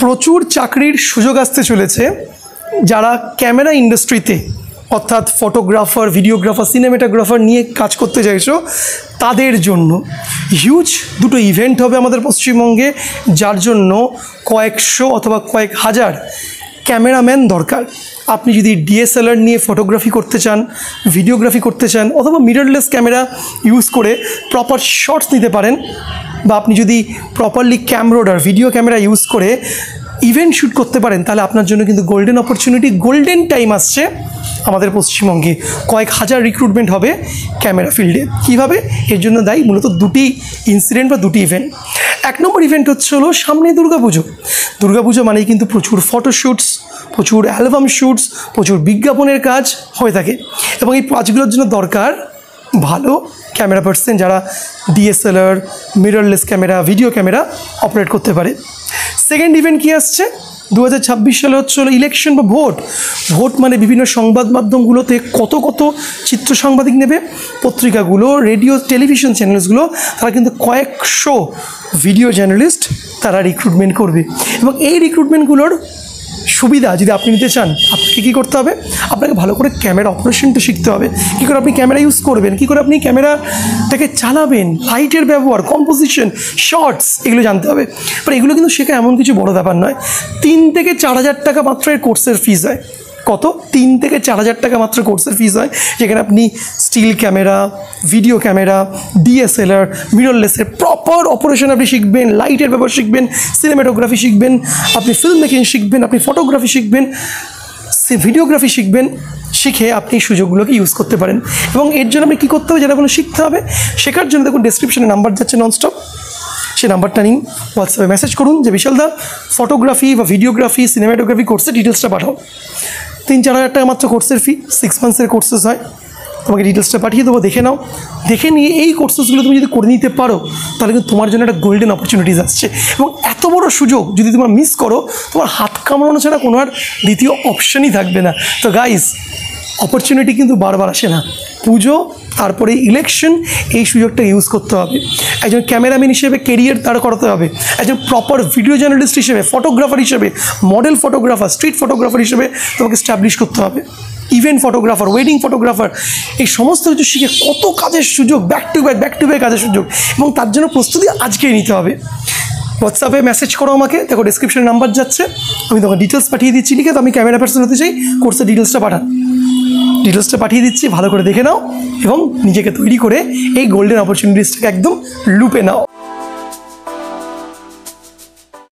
প্রচুর চাকরির সুযোগ আসতে চলেছে যারা ক্যামেরা ইন্ডাস্ট্রিতে অর্থাৎ ফটোগ্রাফার, ভিডিওগ্রাফার, সিনেমাটোগ্রাফার নিয়ে কাজ করতে চাইছো তাদের জন্য হিউজ দুটো ইভেন্ট হবে আমাদের পশ্চিমবঙ্গে, যার জন্য কয়েকশো অথবা কয়েক হাজার ক্যামেরাম্যান দরকার। আপনি যদি ডিএসএলআর নিয়ে ফটোগ্রাফি করতে চান, ভিডিওগ্রাফি করতে চান, অথবা মিররলেস ক্যামেরা ইউজ করে প্রপার শটস নিতে পারেন, বা আপনি যদি প্রপারলি ক্যামরোডার ভিডিও ক্যামেরা ইউজ করে ইভেন্ট শ্যুট করতে পারেন, তাহলে আপনার জন্য কিন্তু গোল্ডেন অপরচুনিটি, গোল্ডেন টাইম আসছে আমাদের পশ্চিমবঙ্গে। কয়েক হাজার রিক্রুটমেন্ট হবে ক্যামেরা ফিল্ডে। কীভাবে? এর জন্য দায়ী মূলত দুটি ইনসিডেন্ট বা দুটি ইভেন্ট। এক নম্বর ইভেন্ট হলো সামনে দুর্গাপুজো। দুর্গাপুজো মানেই কিন্তু প্রচুর ফটোশ্যুটস, প্রচুর অ্যালবাম শ্যুটস, প্রচুর বিজ্ঞাপনের কাজ হয়ে থাকে, এবং এই কাজগুলোর জন্য দরকার ভালো ক্যামেরা পার্সন যারা DSLR, mirrorless camera, video camera operate করতে পারে। সেকেন্ড ইভেন্ট কী আসছে? 2026 সালে হলো ইলেকশন বা ভোট মানে বিভিন্ন সংবাদ মাধ্যমগুলোতে কত চিত্র সাংবাদিক নেবে, পত্রিকাগুলো, রেডিও, টেলিভিশন চ্যানেলসগুলো, তারা কিন্তু কয়েকশো ভিডিও জার্নালিস্ট তারা রিক্রুটমেন্ট করবে। এবং এই রিক্রুটমেন্টগুলোর সুবিধা যদি আপনি নিতে চান, আপনাকে কী করতে হবে? আপনাকে ভালো করে ক্যামেরা অপারেশনটা শিখতে হবে। কী করে আপনি ক্যামেরা ইউজ করবেন, কী করে আপনি ক্যামেরাটাকে চালাবেন, লাইটের ব্যবহার, কম্পোজিশন, শর্টস, এগুলো জানতে হবে। বাট এগুলো কিন্তু শেখা এমন কিছু বড় ব্যাপার নয়। 3 থেকে 4,000 টাকা মাত্র এর কোর্সের ফিস হয়। কত? 3 থেকে 4,000 টাকা মাত্র কোর্সের ফিস হয়, যেখানে আপনি still camera, video camera, DSLR, মিররলেসের প্রপার অপারেশন আপনি শিখবেন, লাইটের ব্যবহার শিখবেন, সিনেমাটোগ্রাফি শিখবেন, আপনি ফিল্ম মেকিং শিখবেন, আপনি ফটোগ্রাফি শিখবেন, ভিডিওগ্রাফি শিখবেন। শিখে আপনি সুযোগগুলোকে ইউজ করতে পারেন। এবং এর জন্য আপনি কী করতে হবে, যেটা শিখতে হবে, শেখার জন্য দেখুন ডেসক্রিপশনে নাম্বার যাচ্ছে ননস্টপ, সেই নাম্বারটা নিন, হোয়াটসঅ্যাপে মেসেজ করুন যে বিশালদা ফটোগ্রাফি বা ভিডিওগ্রাফি, সিনেমাটোগ্রাফি কোর্সের ডিটেলসটা পাঠাও। 3-4 হাজার টাকা মাত্র কোর্সের ফি, 6 মান্থসের কোর্সেস হয়। তোমাকে ডিটেলসটা পাঠিয়ে দেবো, দেখে নাও। দেখে নিয়ে এই কোর্সেসগুলো তুমি যদি করে নিতে পারো, তাহলে কিন্তু তোমার জন্য একটা গোল্ডেন অপরচুনিটিস আসছে। এবং এত বড় সুযোগ যদি তোমরা মিস করো, তোমার হাত কামড়ানো ছাড়া কোনো আর দ্বিতীয় অপশানই থাকবে না। তো গাইস, অপরচুনিটি কিন্তু বারবার আসে না। পুজো, তারপরে ইলেকশন, এই সুযোগটা ইউজ করতে হবে। একজন ক্যামেরাম্যান হিসেবে কেরিয়ার দাঁড় করাতে হবে। একজন প্রপার ভিডিও জার্নালিস্ট হিসেবে, ফটোগ্রাফার হিসেবে, মডেল ফটোগ্রাফার, স্ট্রিট ফটোগ্রাফার হিসেবে তোমাকে স্ট্যাবলিশ করতে হবে। ইভেন্ট ফটোগ্রাফার, ওয়েডিং ফটোগ্রাফার, এই সমস্ত কিছু শিখে কত কাজের সুযোগ, ব্যাক টু ব্যাক কাজের সুযোগ, এবং তার জন্য প্রস্তুতি আজকেই নিতে হবে। হোয়াটসঅ্যাপে মেসেজ করো আমাকে, দেখো ডেসক্রিপশনে নাম্বার যাচ্ছে, আমি তোমাকে ডিটেলস পাঠিয়ে দিচ্ছি। লিখে তো আমি ক্যামেরা পার্সন হতে চাই, কোর্সের ডিটেলসটা পাঠিয়ে দিচ্ছি, ভালো করে দেখে নাও এবং নিজেকে তৈরি করে এই গোল্ডেন অপরচুনিটিসটাকে একদম লুপে নাও।